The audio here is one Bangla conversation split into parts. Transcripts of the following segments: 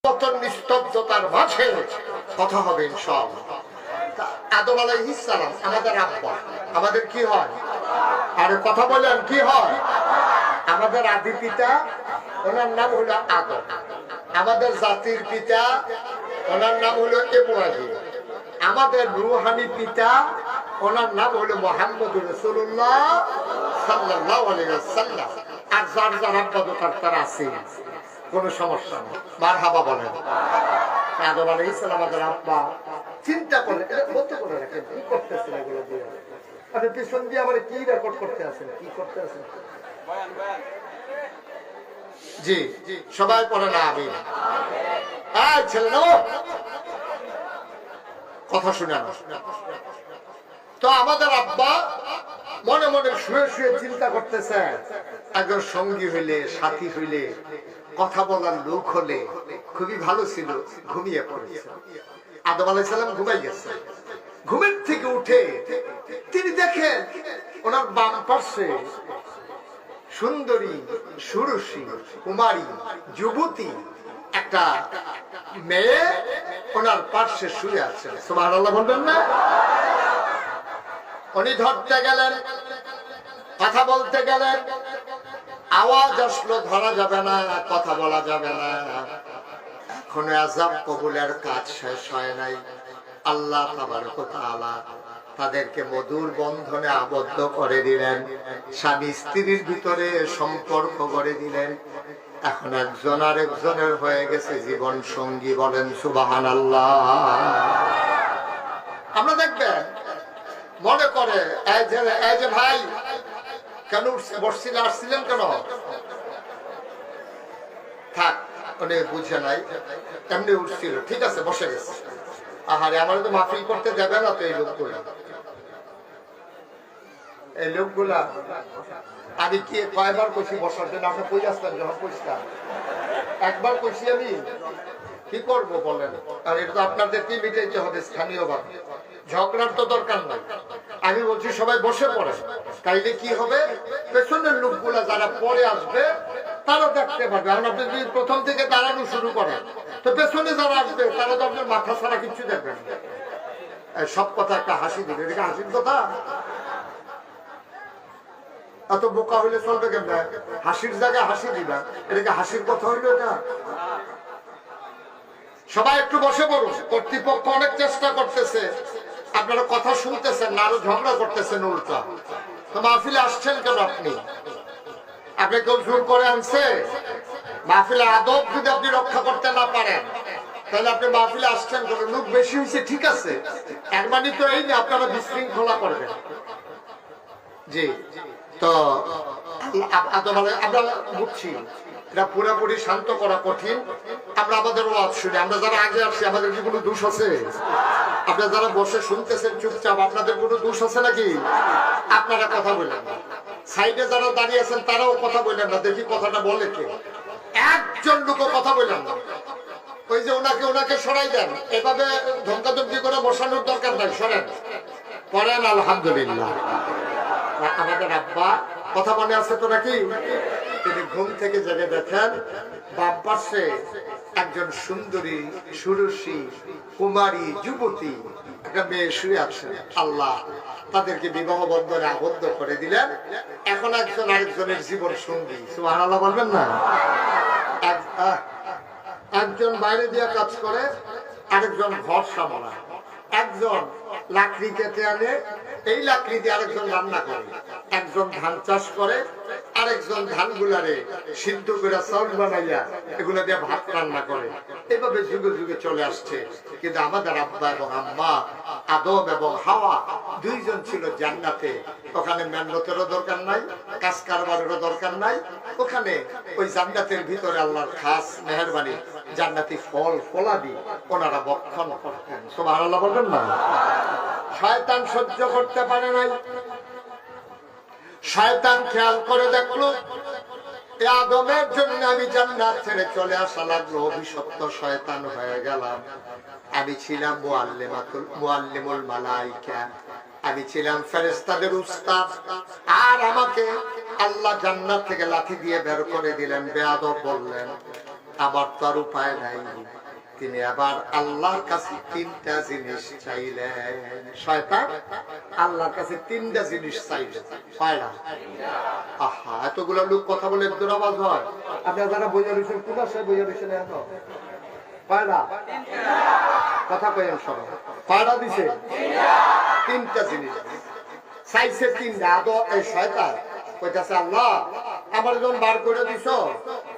নিরবতা নিস্তব্ধতার মাঝে কথা হবে ইনশাআল্লাহ। আদম আলাইহিস সালাম আমাদের আব্বা, আমাদের কি হয়? আরে কথা বলেন, কি হয়? আমাদের আদি পিতা, ওনার নাম হলো আদম। আমাদের জাতির পিতা, ওনার নাম হলো ইব্রাহিম। আমাদের রূহানি পিতা, ওনার নাম হলো মুহাম্মদুর রাসূলুল্লাহ সাল্লাল্লাহু আলাইহি ওয়াসাল্লাম। আর যার যার আব্বা তার আছে, কোনো সমস্যা নেই। মারহাবা বলেন। আদম আলাইহিস সালাম আমাদের আব্বা। চিন্তা করে বলতে করে রাখেন, কি করতেছেন এগুলো দিয়ে? আপনি পিছন দিয়ে আমার কি রেকর্ড করতে আছেন, কি করতে আছেন? জি জি, সবাই পড়ে না আমিন। ছেলে না কথা শুনে না। তো আমাদের আব্বা মনে মনে শুয়ে শুয়ে চিন্তা করতেছে, একজন সঙ্গী হইলে, সাথী হইলে, কথা বলার লোক হলে খুবই ভালো ছিল। ঘুমিয়ে পড়েছে। আদম আলাইহিস সালাম ঘুমাই গেছে। ঘুমের থেকে উঠে তিনি দেখেন ওনার বাম পাশে সুন্দরী, সুরসী, কুমারী, যুবতী একটা মেয়ে ওনার পার্শ্বে শুয়ে আছে। সুবহানাল্লাহ বলবেন না? উনি ধরতে গেলেন, কথা বলতে গেলেন, আওয়াজ আসলো, ধরা যাবে না, কথা বলা যাবে না। এখনো আযাব কবুলের কাজ শেষ হয় নাই। আল্লাহ তাবারক ওয়া তাআলা তাদেরকে মধুর বন্ধনে আবদ্ধ করে দিলেন, স্বামী স্ত্রীর ভিতরে সম্পর্ক করে দিলেন। এখন একজন আরেকজনের হয়ে গেছে জীবন সঙ্গী। বলেন সুবহানাল্লাহ। আমরা দেখবেন মনে করে এই যে ভাই কেন বসছিলেন, আসছিলেন কেন? থাক, উনি বুঝে নাই, এমনি উঠছিল, ঠিক আছে বসে গেছে। আহারে, আমার তো মাহফিল করতে দেবে না তো এই লোকগুলা। এই লোকগুলা আমি কি কয়বার কইছি বসার জন্য? আপনি কই আসতেন যখন কইছিলাম? একবার কইছি আমি। কি করবো বলেন? আর এটা তো আপনাদেরকে মিটাইতে হবে স্থানীয়ভাবে। ঝগড়ার তো দরকার নাই। আমি বলছি সবাই বসে পড়ে, তাইলে কি হবে? পেছনের লোকগুলা যারা পরে আসবে তারা দেখতে পাবে। আর আপনি যদি প্রথম থেকে দাঁড়ানো শুরু করেন তো পেছনে যারা আসবে তারা তো আপনার মাথা ছাড়া কিছু দেখবেন। সব কথা একটা হাসি দিবে, এটা হাসির কথা? এত বোকা হইলে চলবে কেমন? হাসির জায়গায় হাসি দিবা, এটাকে হাসির কথা হইলো না? সবাই একটু বসে পড়ুন। কর্তৃপক্ষ অনেক চেষ্টা করতেছে, আপনারা কথা শুনতেছেন না, আরো ঝগড়া করতেছেন উল্টা। তো মাহফিলে আসছেন কেন আপনি? আপনি কেউ জোর করে আনছে? মাহফিলে আদব যদি আপনি রক্ষা করতে না পারেন তাহলে আপনি মাহফিলে আসছেন কেন? লোক বেশি হয়েছে ঠিক আছে, এর মানে তো এই না আপনারা বিশৃঙ্খলা করবেন। জি, তো আমরা বুঝছি এটা পুরোপুরি শান্ত করা কঠিন। আমরা আমাদের ওয়াজ শুনি, আমরা যারা আগে আসছি আমাদের কি কোনো দোষ আছে? আপনারা যারা বসে শুনতেছেন চুপচাপ, আপনাদের কোনো দোষ আছে নাকি? আপনারা কথা বললেন না, সাইডে যারা দাঁড়িয়ে আছেন তারাও কথা বললেন না। দেখি কথাটা বলে কে? একজন লোকও কথা বললেন না। ওই যে ওনাকে সরাই দেন, এভাবে ধমকাধমকি করে বসানোর দরকার নাই, সরেন, পড়েন আলহামদুলিল্লাহ। আমাদের আব্বা কথা মনে আছে তো নাকি? তিনি ঘুম থেকে জেগে দেখেন বাম পাশে একজন সুন্দরী, সুরসী, কুমারী, যুবতী একটা মেয়ে শুয়ে আছেন। আল্লাহ তাদেরকে বিবাহ বন্ধনে আবদ্ধ করে দিলেন। এখন একজন আরেকজনের জীবন সঙ্গী। সুবহানাল্লাহ বলবেন না? একজন বাইরে দিয়ে কাজ করে, আরেকজন ঘর সামলায়। একজন লাকড়ি কেটে আনে, এই লাকড়ি দিয়ে আরেকজন রান্না করে। একজন ধান চাষ করে, আরেকজন ধান গুলারে সিদ্ধ করে চাউল বানাইয়া এগুলা দিয়ে ভাত রান্না করে। এভাবে যুগে যুগে চলে আসছে। কিন্তু আমাদের আব্বা এবং আম্মা আদম এবং হাওয়া দুইজন ছিল জান্নাতে। ওখানে মেহনতেরও দরকার নাই, কাজ কারবারেরও দরকার নাই। ওখানে ওই জান্নাতের ভিতরে আল্লাহর খাস মেহেরবানি জান্নাতি ফল ফলাদি ওনারা বক্ষণ করতেন। সুবহানাল্লাহ বলবেন না? শয়তান সহ্য করতে পারে নাই। শয়তান খেয়াল করে দেখলো আদমের জন্য আমি জান্নাত ছেড়ে চলে আসা লাগলো, অভিশপ্ত শয়তান হয়ে গেলাম। আমি ছিলাম মুআল্লিমুল মালাইকা, আমি ছিলাম ফেরেশতাদের উস্তাদ। আর আমাকে আল্লাহ জান্নাত থেকে লাঠি দিয়ে বের করে দিলেন। বেয়াদব বললেন, আমার তো আর উপায় নাই। তিনি আবার আল্লাহর কাছে তিনটা জিনিস চাইলেন। শয়তান আল্লাহর কাছে তিনটা জিনিস চাইলেন। কয়টা? আহা, এতগুলো লোক কথা বলে একদম আওয়াজ হয়। আপনারা যারা বইয়া রয়েছেন কোন আশায় বইয়া রয়েছেন? এখন কয়টা কথা কয়েন সবাই? কয়টা দিছে? তিনটা জিনিস চাইছে। তিনটা। আদো এই শয়তান কইতাছে, আল্লাহ আমার যখন বার করে দিছ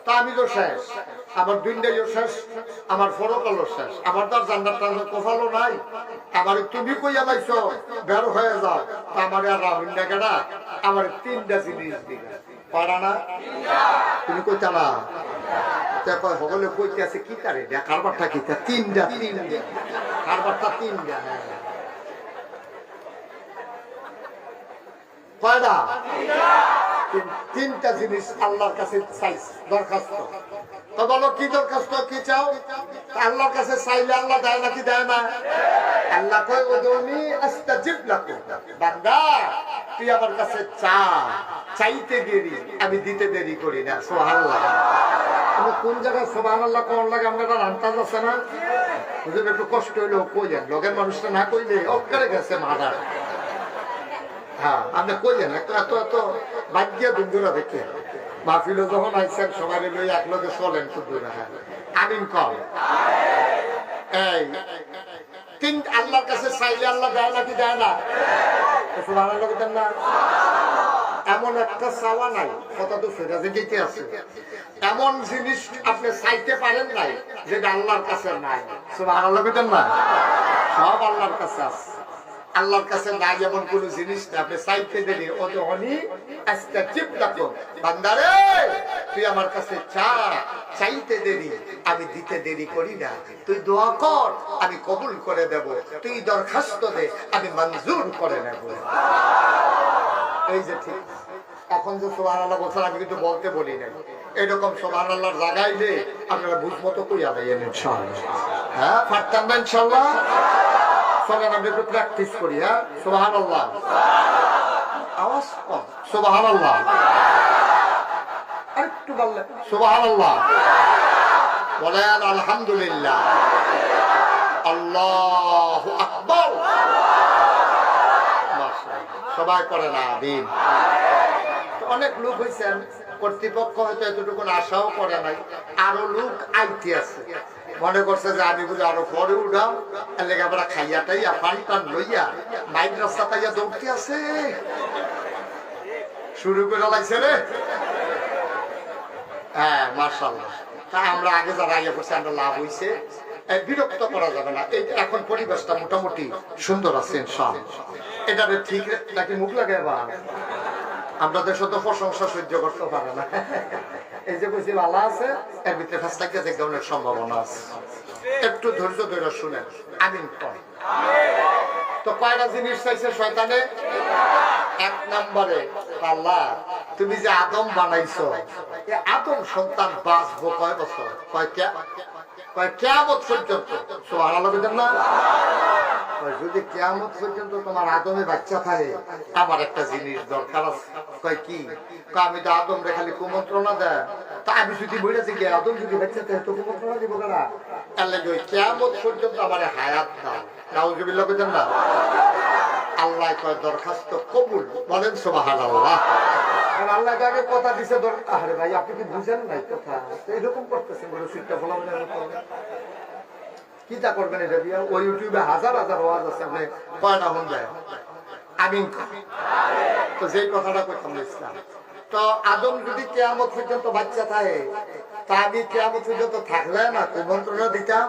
তা আমি তো শেষ, আমার দুনিয়াও শেষ, আমার পরকালও শেষ, আমার তো আর জান্নাত কপালও নাই। আমার তুমি কইয়া লাইছো বের হয়ে যাও, তা আমার আর রাহুল না কেনা, আমার তিনটা জিনিস দিলা। পারা না? তুমি কইতা না? সকলে কইতে আছে কি তারে কারবারটা কি? তিনটা। কারবারটা তিনটা। কয়টা? তিনটা জিনিস আল্লাহর কাছে চাইছে, দরখাস্ত। তো বলো কি দরখাস্ত, কি চাও? আল্লাহর কাছে চাইলে আল্লাহ দেয় নাকি দেয় না? আল্লাহ কয় উদুনি আস্তাজিব লাকুম, বান্দা তুই আমার কাছে চা, চাইতে দেরি আমি দিতে দেরি করি না। সুবহানাল্লাহ। তুমি কোন জায়গায় সুবহানাল্লাহ কোন লাগে আপনারা আন্তাজ আছে না? বুঝলেন? একটু কষ্ট হইলেও কইলেন, লগের মানুষটা না কইলে অক্কারে গেছে মারা। হ্যাঁ, আপনি কইলেন এত এত এত বাদ দিয়া বন্ধুরা দেখে মাহফিলে যখন আইসেন সবাই লই এক লগে চলেন বন্ধুরা। হ্যাঁ, আমিন কর। এই তিন আল্লাহর কাছে চাইলে আল্লাহ দেয় নাকি দেয় না? সুবহানাল্লাহ বলেন না? এমন একটা চাওয়া নাই, কথা তো সেটা যেতে আছে, এমন জিনিস আপনি চাইতে পারেন নাই যেটা আল্লাহর কাছে নাই। সুবহানাল্লাহ বলেন না? সব আল্লাহর কাছে আছে। আল্লাহর কাছে নাই এমন কোন জিনিস না আপনি চাইতে দেরি। ওদুনি আস্তাজিব লাকুম, বান্দারে তুই আমার কাছে চা, চাইতে দেরি আমি দিতে দেরি করি না। তুই দোয়া কর আমি কবুল করে দেব, তুই দরখাস্ত দে আমি মঞ্জুর করে নেব। এই যে ঠিক এখন যে সুবহানাল্লাহ বলছেন আমি কিন্তু বলতে বলি না, এরকম সুবহানাল্লাহর লাগাইলে আপনারা বুঝমতো কইয়া দেন ইনশাআল্লাহ। হ্যাঁ, পারতেন না ইনশাআল্লাহ? চলেন আমরা একটু প্র্যাকটিস করি। হ্যাঁ, সুবহানাল্লাহ। আওয়াজ কম। সুবহানাল্লাহ। আরেকটু বললেন সুবহানাল্লাহ। বলেন আলহামদুলিল্লাহ। আল্লাহু আকবার। মাশাআল্লাহ। সবাই করেন আমিন। অনেক লোক হয়েছেন, কর্তৃপক্ষ হয়তো এতটুকু আশাও করে নাই, আরো লোক আইতে আছে। মনে করছে যে আমি বুঝি আরো পরে উঠাম, এলাকা আমরা খাইয়াটাই পান টান লইয়া মাইক রাস্তা পাইয়া দৌড়তে আছে, শুরু করে লাগছে রে। হ্যাঁ, মাশাআল্লাহ। তা আমরা আগে যারা আইয়া করছি আমরা লাভ হইছে, বিরক্ত করা যাবে না। এই এখন পরিবেশটা মোটামুটি সুন্দর আছে ইনশাআল্লাহ। এটা ঠিক নাকি মুখ লাগে বা আপনাদের শুধু প্রশংসা সহ্য করতে পারে না। এই যে বুঝি ভালো আছে, এর ভিতরে ফাঁসটাকে দেখতে অনেক সম্ভাবনা আছে। একটু ধৈর্য ধরে শুনেন। আমিন কর। তো কয়টা জিনিস চাইছে শয়তানে? এক নম্বরে, আল্লাহ তুমি যে আদম বানাইছো, এই আদম সন্তান বাঁচবো কয় বছর? কিয়ামত পর্যন্ত। সুবহানাল্লাহ বলেন না? যদি কিয়ামত পর্যন্ত তোমার আদমে বাচ্চা থাকে, আমার একটা জিনিস দরকার আছে। কয় কি? আমি তো আদম রে খালি কুমন্ত্রণা দেয়, তা আমি যদি বলে যে আদম যদি বাচ্চা থাকে তো কুমন্ত্রণা দিব না, তাহলে ওই কিয়ামত পর্যন্ত আমার হায়াত দাও। নাউজুবিল্লাহ বলেন না? আল্লাহ কয় দরখাস্ত কবুল। বলেন সুবহানাল্লাহ। আল্লাহ আগে কথা দিছে। আরে ভাই আপনি কি বুঝেন নাই কথা? এরকম করতেছেন বলে সিটটা বলা কিতা করবেন এটা দিয়া? ওই ইউটিউবে হাজার হাজার ওয়াজ আছে, আপনি কয়টা হন যায়? আমিন। তো যেই কথাটা কইতাম ইসলাম, তো আদম যদি কিয়ামত পর্যন্ত বাচ্চা থাকে, তা আমি কিয়ামত পর্যন্ত থাকলে না কুমন্ত্রণা দিতাম।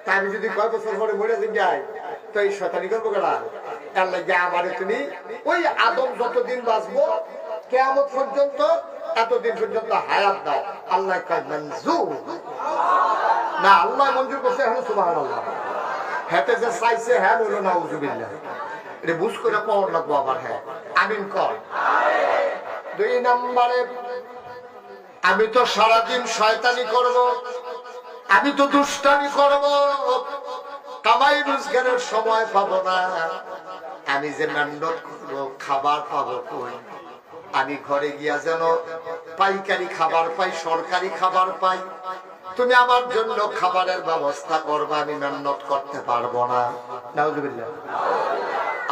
তা আমি যদি কয় বছর পরে মরে যাই, তো এই শয়তানি করবো কেনা? তার লাগে আমারে তুমি ওই আদম যতদিন বাঁচবো কিয়ামত পর্যন্ত, এতদিন পর্যন্ত হায়াত দাও। আল্লাহ কয় মঞ্জুর। না, আল্লাহ মঞ্জুর করছে। এখন সুবহানাল্লাহ। হেতে যে চাইছে হ্যাঁ বলো নাউজুবিল্লাহ। এটা বুঝ করে পাওয়ার লাগবো আবার। হ্যাঁ, আমিন কর। দুই নম্বরে, আমি তো সারাদিন শয়তানি করব, আমি তো দুষ্টামি করব, কামাই রোজগারের সময় পাবো না। আমি যে মেহনত করবো, খাবার পাবো কই? আমি ঘরে গিয়া যেন পাইকারি খাবার পাই, সরকারি খাবার পাই, তুমি আমার জন্য খাবারের ব্যবস্থা করবা, আমি মেহনত করতে পারবো না। নাউজুবিল্লাহ।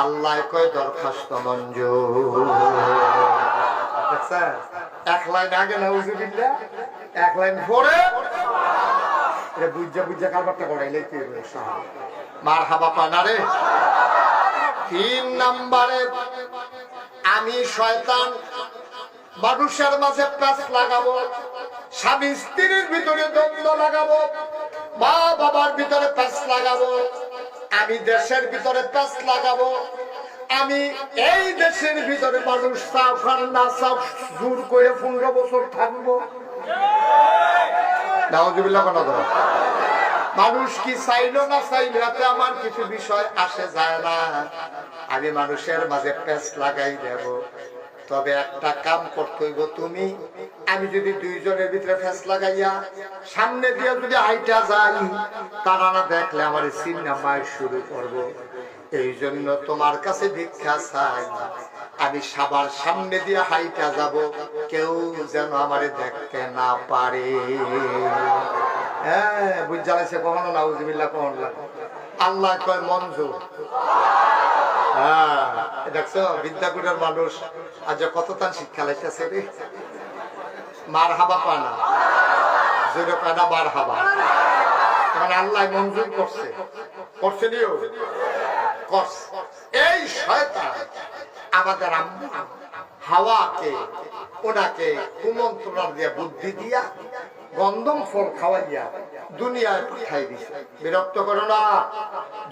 আল্লাহ কয় দরখাস্ত মঞ্জুর। এক লাইন আগে নাউজুবিল্লাহ, এক লাইন পরে বুঝা বুঝা কারবারটা করাইলে মারহাবা পানারে। 3 নম্বরে আমি শয়তান মানুষের মাঝে প্যাঁচ লাগাবো, স্বামী স্ত্রীর ভিতরে দ্বন্দ্ব লাগাবো, মা বাবার ভিতরে প্যাঁচ লাগাবো, আমি দেশের ভিতরে প্যাঁচ লাগাবো, আমি এই দেশের ভিতরে মানুষ চাও খান না চাও জোর করে 15 বছর থাকবো। মানুষ কি চাইলো না চাইলো এতে আমার কিছু বিষয় আসে যায় না, আমি মানুষের মাঝে প্যাঁচ লাগাই দেব। তবে একটা কাম করতে হইব, তুমি আমি যদি 2 জনের ভিতরে প্যাঁচ লাগাইয়া সামনে দিয়ে যদি আইটা যাই, তারা না দেখলে আমার চিন্তা মায়ের শুরু করবো। এই জন্য তোমার কাছে ভিক্ষা চাই, আমি সবার সামনে দিয়ে হাইটা যাব, কেউ যেন আমারে দেখতে না পারে। হ্যাঁ বুঝালাইছে কখনো নাউজুবিল্লাহ কখনো। আল্লাহ কয় মঞ্জুর। হ্যাঁ দেখছো বিদ্যাপীঠের মানুষ আজ কত তান শিক্ষা লাইতেছে রে। মার হাবা পানা যেটা পায় না মার হাবা, মানে আল্লাহ মঞ্জুর করছে, করছে নিও করছে। এই শয়তান আমাদের হাওয়াকে ওনাকে কুমন্ত্রণা দিয়া বুদ্ধি দিয়া গন্ধম ফল খাওয়াইয়া দুনিয়ায় পাঠাই দিছে। বিরক্ত করো না,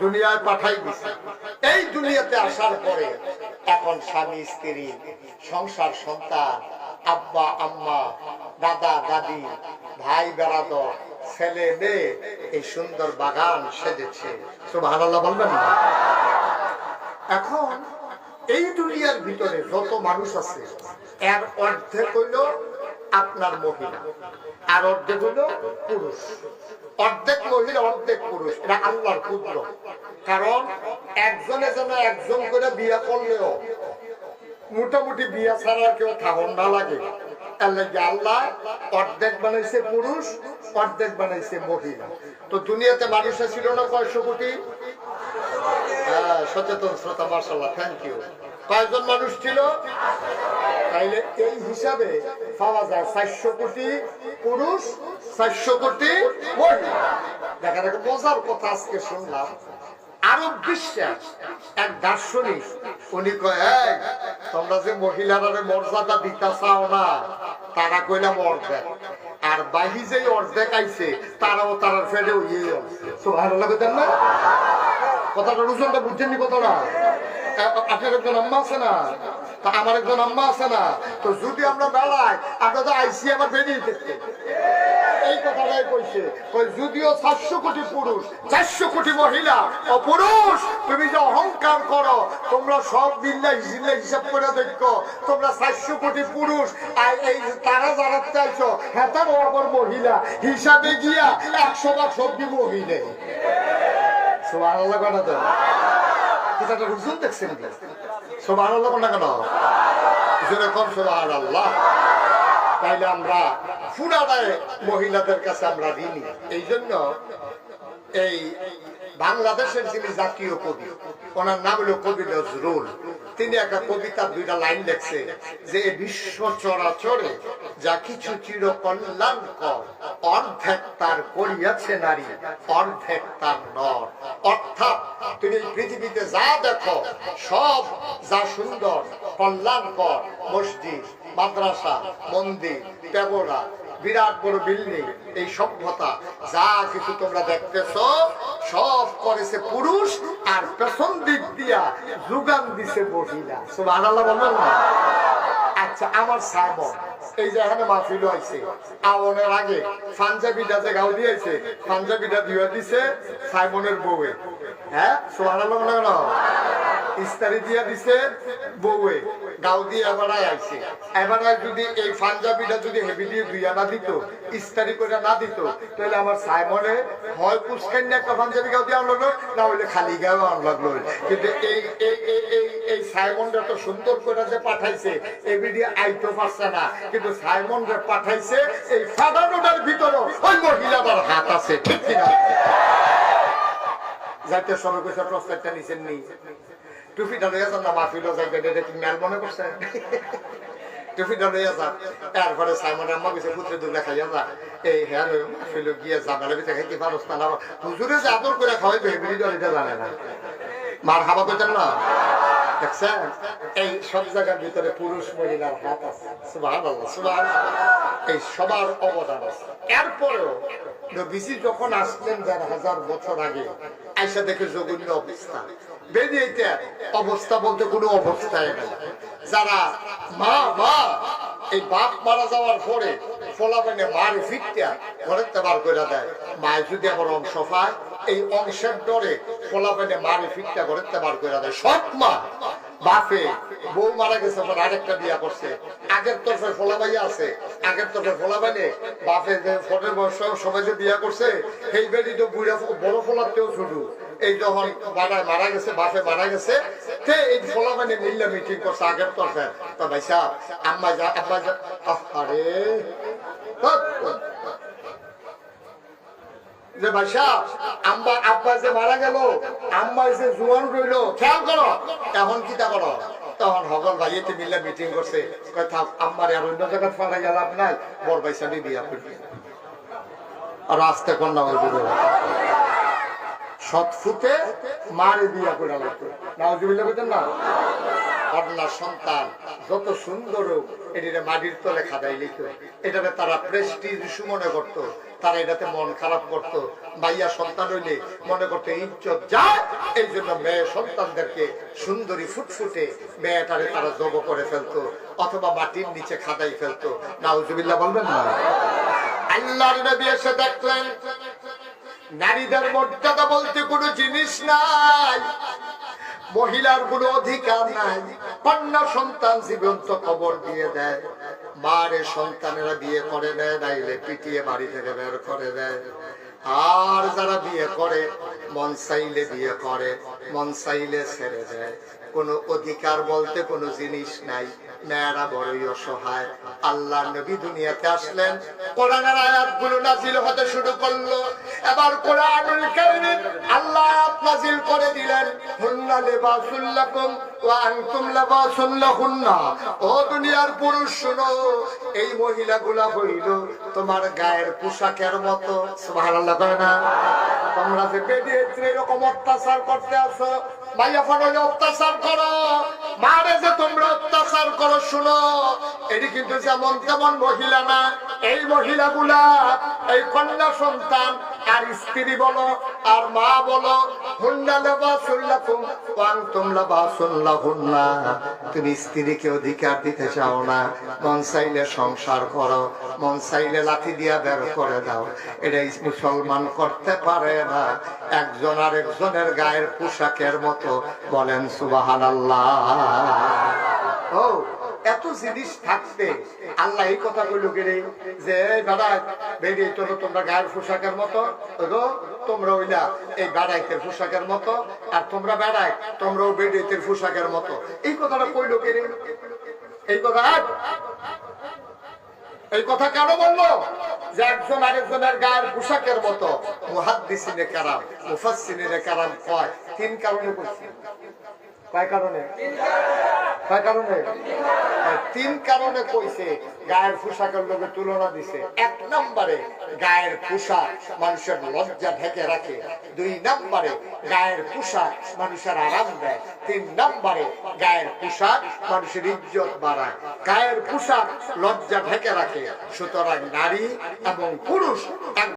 দুনিয়ায় পাঠাই দিছে। এই দুনিয়াতে আসার পরে এখন স্বামী স্ত্রী সংসার সন্তান আব্বা আম্মা দাদা দাদি ভাই বেড়াদর ছেলে মেয়ে এই সুন্দর বাগান সেজেছে। সুবহানাল্লাহ বলবেন না? এখন এই দুনিয়ার ভিতরে যত মানুষ আছে এর অর্ধেক হইল আপনার মহিলা আর অর্ধেক হইল পুরুষ। অর্ধেক মহিলা অর্ধেক পুরুষ, এটা আল্লাহর কুদরত। কারণ একজনে যেন একজন করে বিয়ে করলেও মোটামুটি বিয়ে ছাড়া কেউ থাকুন না লাগে। আল্লাহ অর্ধেক বানাইছে পুরুষ, অর্ধেক বানাইছে মহিলা। তো দুনিয়াতে মানুষ ছিল না 500 কোটি? সচেতন শ্রোতা মাশাআল্লাহ, থ্যাংক ইউ। কয়জন মানুষ ছিল? তাইলে এই হিসাবে পাওয়া যায় 400 কোটি পুরুষ, 400 কোটি মহিলা। দেখা দেখো মজার কথা আজকে শুনলাম, আরব বিশ্বাস এক দার্শনিক উনি কয় তোমরা যে মহিলারা মর্যাদা দিতে চাও না, তারা কইলাম অর্ধেক, আর বাহি যে অর্ধেক আইছে তারাও তারা ফেডে ইয়ে সুবহানাল্লাহ কইতেন না? কথাটা রুজনটা বুঝছেননি? কতটা আপনার একজন আম্মা আছে না, তা আমার একজন আম্মা আছে না, তো যদি আমরা বেড়াই আমরা তো আইসি আবার বেরিয়ে দেখতে। এই কথাটাই কইছে, যদিও 400 কোটি পুরুষ 400 কোটি মহিলা ও পুরুষ, তুমি যে অহংকার করো তোমরা সব বিল্লাহ হিসাব করে দেখো, তোমরা 400 কোটি পুরুষ আর এই তারা যারা চাইছো হ্যাঁ তারও আবার মহিলা হিসাবে গিয়া 100 সবজি মহিলা। সুবহানাল্লাহ কথা তো কথাটা রুজুন দেখছেন কি? সুবহানাল্লাহ কোন কেন যেরকম সুবহানাল্লাহ। তাইলে আমরা পুরাটাই মহিলাদের কাছে আমরা ঋণী। এই জন্য এই বাংলাদেশের যিনি জাতীয় কবি, ওনার নাম হলো কবি নজরুল। তিনি একটা কবিতার 2টা লাইন লেখছে যে বিশ্ব চরাচরে যা কিছু চির কল্যাণকর, অর্ধেক তার করিয়াছে নারী, অর্ধেক তার নর। অর্থাৎ তুমি পৃথিবীতে যা দেখো সব যা সুন্দর কল্যাণকর, মসজিদ মাদ্রাসা মন্দির পেগোডা বিরাট বড় বিল্ডিং এই সভ্যতা যা কিছু তোমরা দেখতেছ সব করেছে পুরুষ, আর পেছন দিক দিয়া যোগান দিছে মহিলা। সুবহানাল্লাহ বলবেন না? আচ্ছা আমার সাইমন এই যে এখানে মাহফিল হয়েছে, আওয়ানের আগে পাঞ্জাবিটা যে গাও দিয়েছে, পাঞ্জাবিটা দিয়ে দিছে সাইমনের বউয়ে। হ্যাঁ সুবহানাল্লাহ বলে গেল। ইস্তারি দিয়া দিছে বউয়ে, গাও দিয়ে এবারাই আইছে। এবারাই যদি এই পাঞ্জাবিটা যদি হেভি দিয়ে দুইয়া না দিত, ইস্তারি করে না দিত, তাহলে আমার সাইমনে হয় পুষ্কান একটা পাঞ্জাবি গাও দিয়ে আনলো, না হইলে খালি গাও আনলো। কিন্তু এই সাইমনটা তো সুন্দর করে যে পাঠাইছে, এই ভিডিও আইতে পারছে না, কিন্তু সাইমনরে পাঠাইছে এই ফাটানোটার ভিতরে ওই মহিলাটার হাত আছে, ঠিক কিনা? যাইতে সবাই কইছে প্রস্তাবটা নিছেন নি, টুপিটা লইয়া যান না মাহফিলও যাইবে, এটা কি মেল মনে করছে? টুপিটা লইয়া যান। তারপরে সাইমন আম্মা কইছে পুত্রে দুগলা খাইয়া যা, এই হ্যাঁ মাহফিল গিয়ে জানালে ভিতরে খাইতে পারস না, হুজুরে যে আদর করে খাওয়াইবে ভিডিও এটা জানে না, মার খাওয়া কইতেন না। দেখছেন এই সব জায়গার ভিতরে পুরুষ মহিলার হাত আছে, সুবহানাল্লাহ সুবহানাল্লাহ, এই সবার অবদান আছে। এরপরেও নবীজি যখন আসলেন 1000 বছর আগে, আইসা দেখে জঘন্য অবস্থা, বেরিয়েতে অবস্থা বলতে কোনো অবস্থায় নাই। যারা মা এই বাপ মারা যাওয়ার পরে ফলাফলে মার ফিরতে ঘরের বার করে দেয়, মায়ের যদি আবার অংশ পায়, এই অংশের ডরে ফলাফলে মারে ফিরতে ঘরের বার করে দেয়। সব মা বাপে বউ মারা গেছে, আরেকটা বিয়া করছে, আগের তরফে ফলাবাইয়া আছে, আগের তরফে ফলাবাইনে বাপে যে ফোনের বয়স সবাই যে বিয়া করছে, এই বেড়ি তো বুড়া বড় ফলাতেও শুরু। এই যখন মারা গেছে, বাপে মারা গেছে, এই ফলাবাইনে মিল্লা মিটিং করছে আগের তরফে, তো ভাই সাহেব আম্মা যা আরে যে ভাইসা আম্মা আব্বা যে মারা গেল, আম্মা যে জোয়ান রইল, খেয়াল করো, এখন কিটা করো? তখন হগল ভাইয়েতে মিল্লা মিটিং করছে, আম্মার আর অন্য জায়গায় ফাঁকা গেল আপনার বড় ভাইসা বিয়া করবে, আর আস্তে কন্যা হইবে সৎফুতে মারে বিয়া করে লাগতো, নাউজুবিল্লাহ বলতেন না। কন্যা সন্তান যত সুন্দর হোক, এটিতে মাটির তলে খাদাই লিখত, এটাতে তারা প্রেস্টিজ ইস্যু মনে করতো, তারা এটাতে মন খারাপ করতো। ভাইয়া সন্তান হইলে মনে করতো ইজ্জত যায়, এই জন্য মেয়ে সন্তানদেরকে সুন্দরী ফুটফুটে মেয়েটারে তারা জব করে ফেলতো, অথবা মাটির নিচে খাদাই ফেলতো। নাউজুবিল্লাহ বলবেন না। আল্লাহর নবী এসে দেখলেন নারীদের মর্যাদা বলতে কোনো জিনিস নাই, মহিলার কোনো অধিকার নাই। কন্যা সন্তান জীবন্ত কবর দিয়ে দেয়, মারে সন্তানেরা বিয়ে করে দেয়, নাইলে পিটিয়ে বাড়ি থেকে বের করে দেয়। আর যারা বিয়ে করে মন চাইলে বিয়ে করে, মন চাইলে ছেড়ে দেয়, কোনো অধিকার বলতে কোনো জিনিস নাই। মেয়েরা বড়ই অসহায়। আল্লাহ নবী দুনিয়াতে আসলেন, কোরআনের আয়াতগুলো নাজিল হতে শুরু করলো। এবার কোরআনুল কারীম আল্লাহ নাজিল করে দিলেন, হুন্না লিবাসুল লাকুম ওয়া আনতুম লিবাসুল লাহুন্না। ও দুনিয়ার পুরুষ শোনো, এই মহিলাগুলা হইল তোমার গায়ের পোশাকের মতো। সুবহানাল্লাহ কয় না? তোমরা যে বেরিয়ে এরকম অত্যাচার করতে আসো, ভাইয়া ফানলে অত্যাচার করো, মারে যে তোমরা অত্যাচার করো, শুনো এটি কিন্তু যেমন তেমন মহিলা না। এই মহিলাগুলা এই কন্যা সন্তান আর স্ত্রী বলো আর মা বলো, হুন্না লিবাসুল লাকুম ওয়া আনতুম লিবাসুল লাহুন্না। তুমি স্ত্রীকে অধিকার দিতে চাও না, মন চাইলে সংসার করো, মন চাইলে লাঠি দিয়া বের করে দাও। এটাই মুসলমান করতে পারে না। একজন আর একজনের গায়ের পোশাকের মতো। বলেন সুবহানাল্লাহ। ও এত জিনিস থাকতে আল্লাহ এই কথা কইল গেলে যে দাদা বেরিয়ে চলো তোমরা গায়ের পোশাকের মতো, তোমরা ওইলা এই বেড়াইতের পোশাকের মতো, আর তোমরা বেড়াই তোমরাও বেরিয়েতের পোশাকের মতো। এই কথাটা কইল গেলে, এই কথা কেন বললো? যে একজন আরেকজনের গায়ের পোশাকের মতো। মুহাদ্দিসিনে কেরাম, মুফাসসিরিনে কেরাম কয় তিন কারণে বলছি। কয় কারণে? তিন কারণে কইছে গায়ের পোশাকের লোকের তুলনা দিছে। এক নম্বরে গায়ের পোশাক মানুষের লজ্জা ঢেকে রাখে, দুই নম্বরে গায়ের পোশাক মানুষের আরাম দেয়, তিন নম্বরে গায়ের পোশাক মানুষের ইজ্জত বাড়ায়। গায়ের পোশাক লজ্জা ঢেকে রাখে। সুতরাং নারী এবং পুরুষ